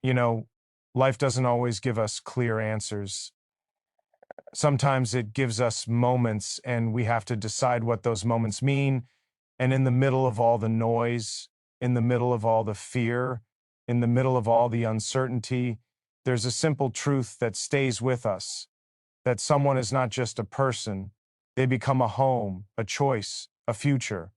You know, life doesn't always give us clear answers. Sometimes it gives us moments, and we have to decide what those moments mean. And in the middle of all the noise, in the middle of all the fear, in the middle of all the uncertainty, there's a simple truth that stays with us, that someone is not just a person. They become a home, a choice, a future.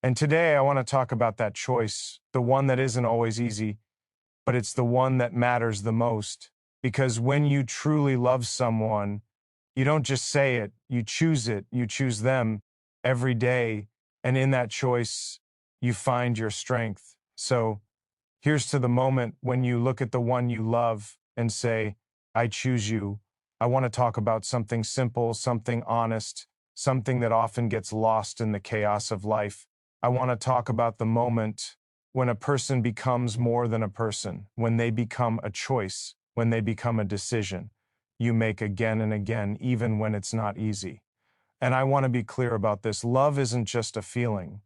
And today I want to talk about that choice, the one that isn't always easy, but it's the one that matters the most. Because when you truly love someone, you don't just say it, you choose them every day. And in that choice, you find your strength. So here's to the moment when you look at the one you love and say, I choose you. I want to talk about something simple, something honest, something that often gets lost in the chaos of life. I want to talk about the moment when a person becomes more than a person, when they become a choice, when they become a decision you make again and again, even when it's not easy. And I want to be clear about this. Love isn't just a feeling.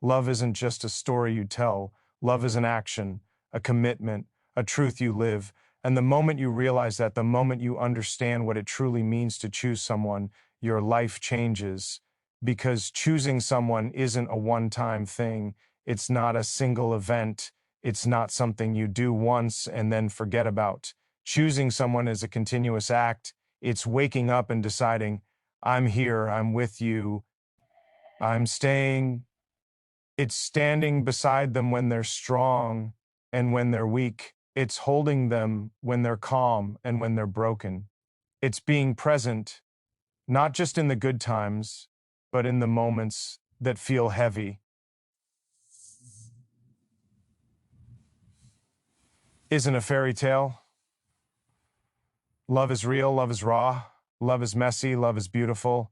Love isn't just a story you tell. Love is an action, a commitment, a truth you live. And the moment you realize that, the moment you understand what it truly means to choose someone, your life changes. Because choosing someone isn't a one-time thing. It's not a single event. It's not something you do once and then forget about. Choosing someone is a continuous act. It's waking up and deciding, I'm here, I'm with you, I'm staying. It's standing beside them when they're strong and when they're weak. It's holding them when they're calm and when they're broken. It's being present, not just in the good times, but in the moments that feel heavy. Isn't a fairy tale. Love is real, love is raw, love is messy, love is beautiful,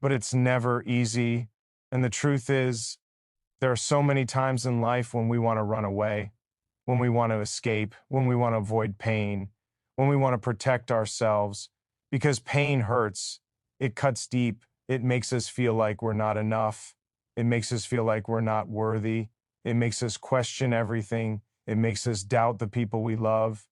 but it's never easy. And the truth is, there are so many times in life when we want to run away, when we want to escape, when we want to avoid pain, when we want to protect ourselves, because pain hurts. It cuts deep. It makes us feel like we're not enough. It makes us feel like we're not worthy. It makes us question everything. It makes us doubt the people we love.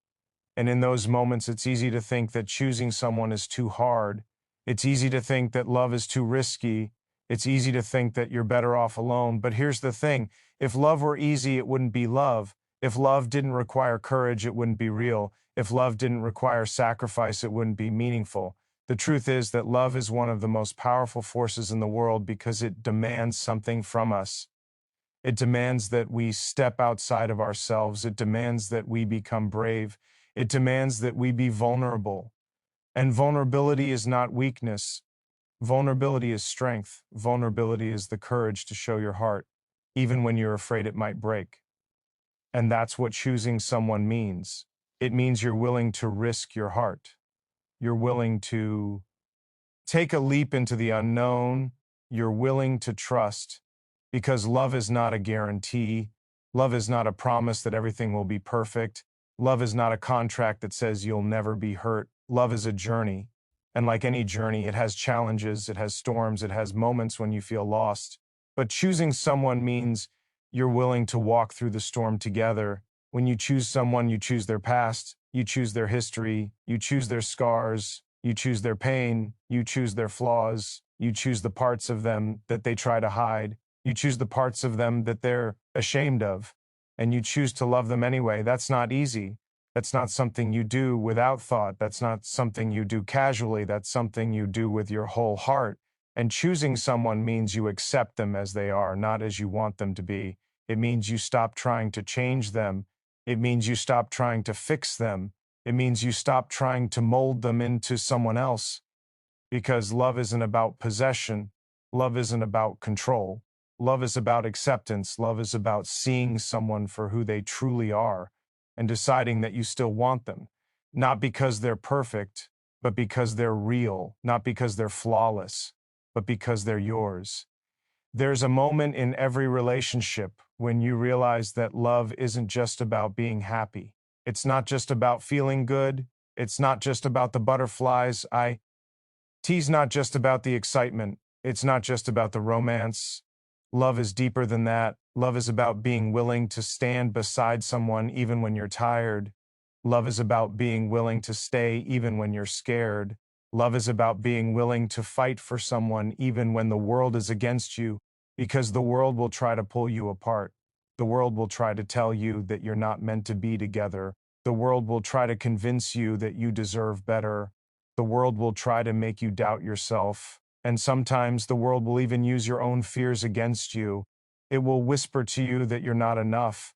And in those moments, it's easy to think that choosing someone is too hard. It's easy to think that love is too risky. It's easy to think that you're better off alone. But here's the thing. If love were easy, it wouldn't be love. If love didn't require courage, it wouldn't be real. If love didn't require sacrifice, it wouldn't be meaningful. The truth is that love is one of the most powerful forces in the world because it demands something from us. It demands that we step outside of ourselves. It demands that we become brave. It demands that we be vulnerable. And vulnerability is not weakness. Vulnerability is strength. Vulnerability is the courage to show your heart, even when you're afraid it might break. And that's what choosing someone means. It means you're willing to risk your heart. You're willing to take a leap into the unknown. You're willing to trust because love is not a guarantee. Love is not a promise that everything will be perfect. Love is not a contract that says you'll never be hurt. Love is a journey. And like any journey, it has challenges, it has storms, it has moments when you feel lost. But choosing someone means you're willing to walk through the storm together. When you choose someone, you choose their past, you choose their history, you choose their scars, you choose their pain, you choose their flaws, you choose the parts of them that they try to hide, you choose the parts of them that they're ashamed of, and you choose to love them anyway. That's not easy. That's not something you do without thought. That's not something you do casually. That's something you do with your whole heart. And choosing someone means you accept them as they are, not as you want them to be. It means you stop trying to change them. It means you stop trying to fix them. It means you stop trying to mold them into someone else. Because love isn't about possession. Love isn't about control. Love is about acceptance. Love is about seeing someone for who they truly are and deciding that you still want them. Not because they're perfect, but because they're real. Not because they're flawless, but because they're yours. There's a moment in every relationship when you realize that love isn't just about being happy. It's not just about feeling good. It's not just about the butterflies. Tea's not just about the excitement. It's not just about the romance. Love is deeper than that. Love is about being willing to stand beside someone even when you're tired. Love is about being willing to stay even when you're scared. Love is about being willing to fight for someone even when the world is against you, because the world will try to pull you apart. The world will try to tell you that you're not meant to be together. The world will try to convince you that you deserve better. The world will try to make you doubt yourself. And sometimes the world will even use your own fears against you. It will whisper to you that you're not enough.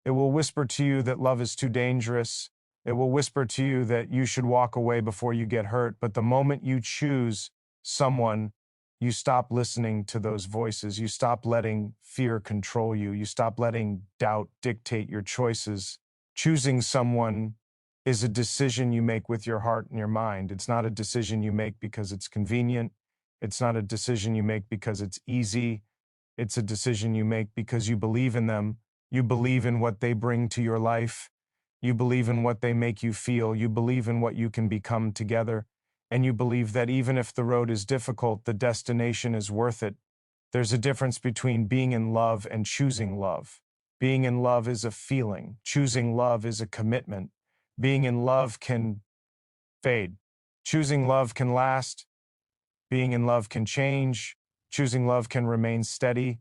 It will whisper to you that love is too dangerous. It will whisper to you that you should walk away before you get hurt. But the moment you choose someone, you stop listening to those voices. You stop letting fear control you. You stop letting doubt dictate your choices. Choosing someone is a decision you make with your heart and your mind. It's not a decision you make because it's convenient. It's not a decision you make because it's easy. It's a decision you make because you believe in them. You believe in what they bring to your life. You believe in what they make you feel. You believe in what you can become together. And you believe that even if the road is difficult, the destination is worth it. There's a difference between being in love and choosing love. Being in love is a feeling. Choosing love is a commitment. Being in love can fade. Choosing love can last. Being in love can change. Choosing love can remain steady.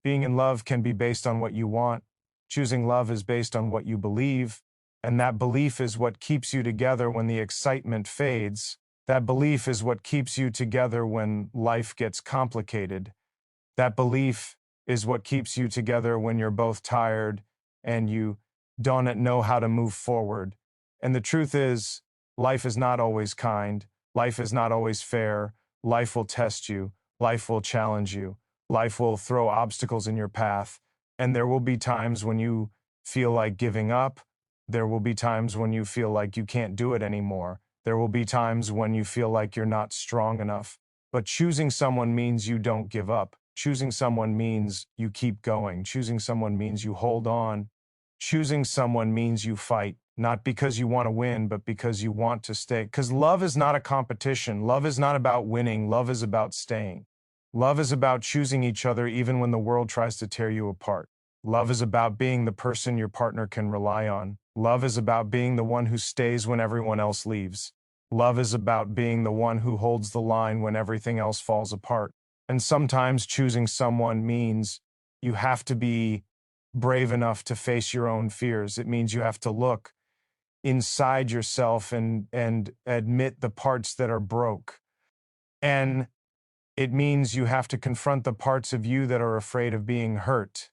Being in love can be based on what you want. Choosing love is based on what you believe. And that belief is what keeps you together when the excitement fades. That belief is what keeps you together when life gets complicated. That belief is what keeps you together when you're both tired and you don't know how to move forward. And the truth is, life is not always kind. Life is not always fair. Life will test you. Life will challenge you. Life will throw obstacles in your path. And there will be times when you feel like giving up. There will be times when you feel like you can't do it anymore. There will be times when you feel like you're not strong enough. But choosing someone means you don't give up. Choosing someone means you keep going. Choosing someone means you hold on. Choosing someone means you fight, not because you want to win, but because you want to stay. Because love is not a competition. Love is not about winning. Love is about staying. Love is about choosing each other even when the world tries to tear you apart. Love is about being the person your partner can rely on. Love is about being the one who stays when everyone else leaves. Love is about being the one who holds the line when everything else falls apart. And sometimes choosing someone means you have to be brave enough to face your own fears. It means you have to look inside yourself and admit the parts that are broke. And it means you have to confront the parts of you that are afraid of being hurt.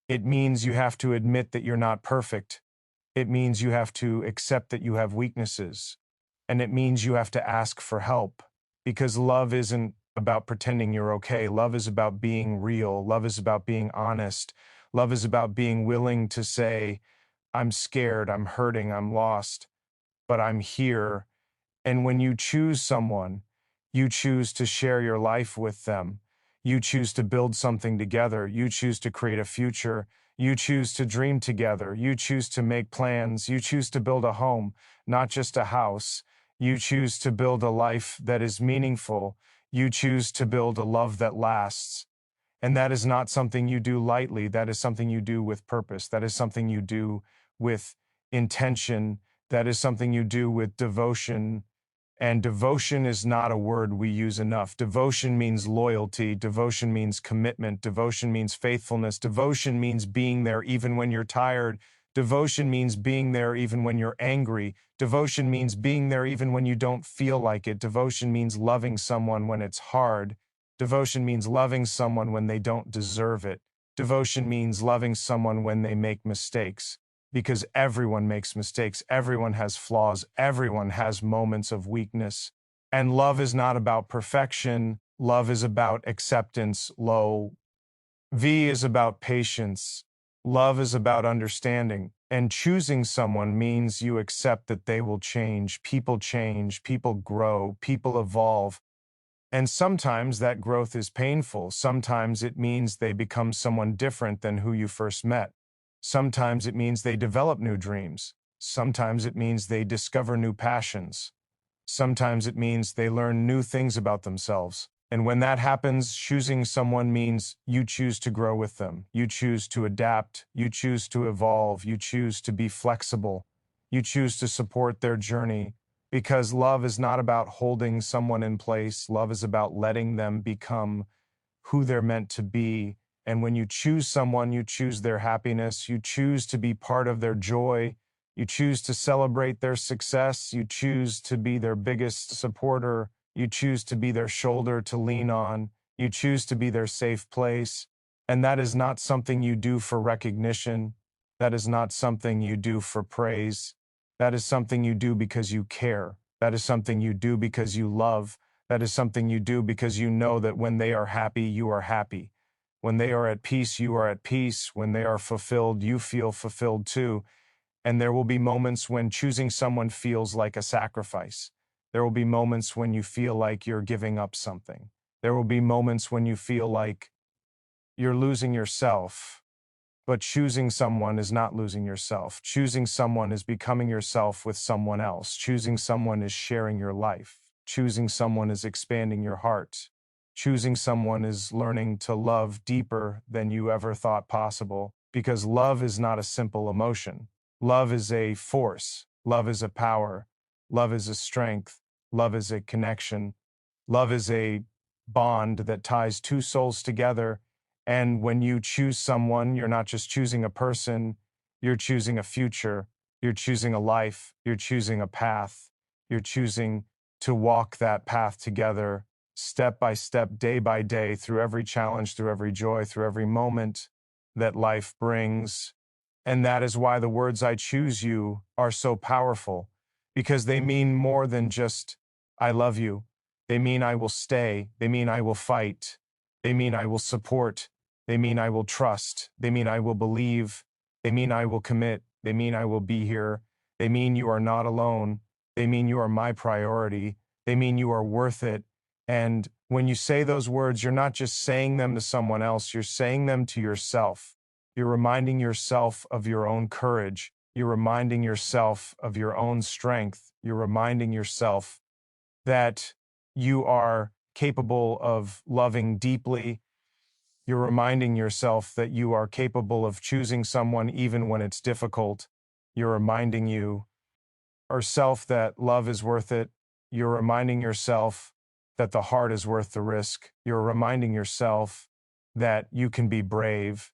It means you have to admit that you're not perfect. It means you have to accept that you have weaknesses. And it means you have to ask for help, because love isn't about pretending you're okay. Love is about being real. Love is about being honest. Love is about being willing to say, I'm scared, I'm hurting, I'm lost, but I'm here. And when you choose someone, you choose to share your life with them. You choose to build something together. You choose to create a future. You choose to dream together. You choose to make plans. You choose to build a home, not just a house. You choose to build a life that is meaningful. You choose to build a love that lasts. And that is not something you do lightly. That is something you do with purpose. That is something you do with intention. That is something you do with devotion. And devotion is not a word we use enough. Devotion means loyalty. Devotion means commitment. Devotion means faithfulness. Devotion means being there even when you're tired. Devotion means being there even when you're angry. Devotion means being there even when you don't feel like it. Devotion means loving someone when it's hard. Devotion means loving someone when they don't deserve it. Devotion means loving someone when they make mistakes. Because everyone makes mistakes, everyone has flaws, everyone has moments of weakness. And love is not about perfection, love is about acceptance. V is about patience. Love is about understanding. And choosing someone means you accept that they will change, people grow, people evolve. And sometimes that growth is painful. Sometimes it means they become someone different than who you first met. Sometimes it means they develop new dreams. Sometimes it means they discover new passions. Sometimes it means they learn new things about themselves. And when that happens, choosing someone means you choose to grow with them. You choose to adapt. You choose to evolve. You choose to be flexible. You choose to support their journey because love is not about holding someone in place. Love is about letting them become who they're meant to be. And when you choose someone, you choose their happiness. You choose to be part of their joy. You choose to celebrate their success. You choose to be their biggest supporter. You choose to be their shoulder to lean on. You choose to be their safe place. And that is not something you do for recognition. That is not something you do for praise. That is something you do because you care. That is something you do because you love. That is something you do because you know that when they are happy, you are happy. When they are at peace, you are at peace. When they are fulfilled, you feel fulfilled too. And there will be moments when choosing someone feels like a sacrifice. There will be moments when you feel like you're giving up something. There will be moments when you feel like you're losing yourself. But choosing someone is not losing yourself. Choosing someone is becoming yourself with someone else. Choosing someone is sharing your life. Choosing someone is expanding your heart. Choosing someone is learning to love deeper than you ever thought possible. Because love is not a simple emotion. Love is a force. Love is a power. Love is a strength. Love is a connection. Love is a bond that ties two souls together. And when you choose someone, you're not just choosing a person, you're choosing a future, you're choosing a life, you're choosing a path, you're choosing to walk that path together, step by step, day by day, through every challenge, through every joy, through every moment that life brings. And that is why the words "I choose you" are so powerful, because they mean more than just "I love you." They mean I will stay. They mean I will fight. They mean I will support. They mean I will trust. They mean I will believe. They mean I will commit. They mean I will be here. They mean you are not alone. They mean you are my priority. They mean you are worth it. And when you say those words, you're not just saying them to someone else, you're saying them to yourself. You're reminding yourself of your own courage. You're reminding yourself of your own strength. You're reminding yourself that you are capable of loving deeply. You're reminding yourself that you are capable of choosing someone even when it's difficult. You're reminding yourself that love is worth it. You're reminding yourself that the heart is worth the risk. You're reminding yourself that you can be brave,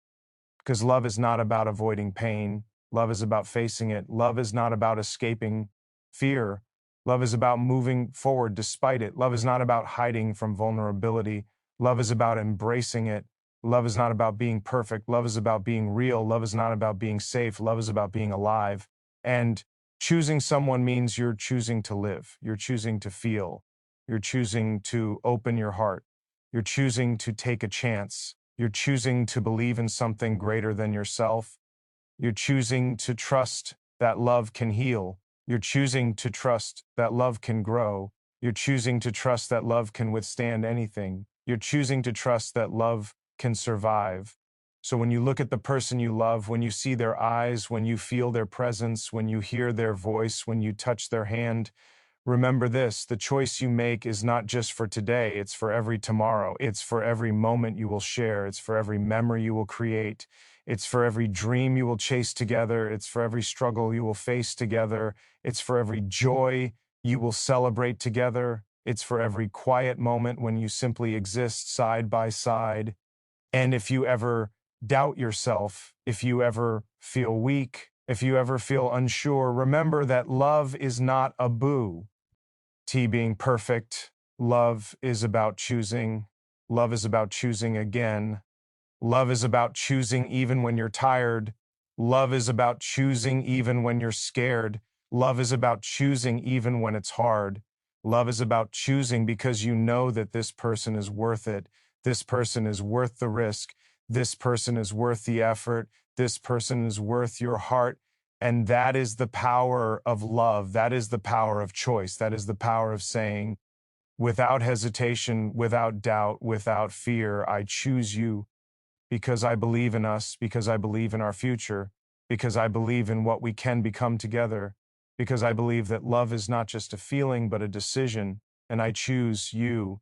because love is not about avoiding pain. Love is about facing it. Love is not about escaping fear. Love is about moving forward despite it. Love is not about hiding from vulnerability. Love is about embracing it. Love is not about being perfect. Love is about being real. Love is not about being safe. Love is about being alive. And choosing someone means you're choosing to live. You're choosing to feel. You're choosing to open your heart. You're choosing to take a chance. You're choosing to believe in something greater than yourself. You're choosing to trust that love can heal. You're choosing to trust that love can grow. You're choosing to trust that love can withstand anything. You're choosing to trust that love can survive. So when you look at the person you love, when you see their eyes, when you feel their presence, when you hear their voice, when you touch their hand, remember this: the choice you make is not just for today, it's for every tomorrow. It's for every moment you will share. It's for every memory you will create. It's for every dream you will chase together. It's for every struggle you will face together. It's for every joy you will celebrate together. It's for every quiet moment when you simply exist side by side. And if you ever doubt yourself, if you ever feel weak, if you ever feel unsure, remember that love is not a boo. T being perfect. Love is about choosing. Love is about choosing again. Love is about choosing even when you're tired. Love is about choosing even when you're scared. Love is about choosing even when it's hard. Love is about choosing because you know that this person is worth it. This person is worth the risk. This person is worth the effort. This person is worth your heart. And that is the power of love. That is the power of choice. That is the power of saying, without hesitation, without doubt, without fear, I choose you because I believe in us, because I believe in our future, because I believe in what we can become together, because I believe that love is not just a feeling, but a decision, and I choose you.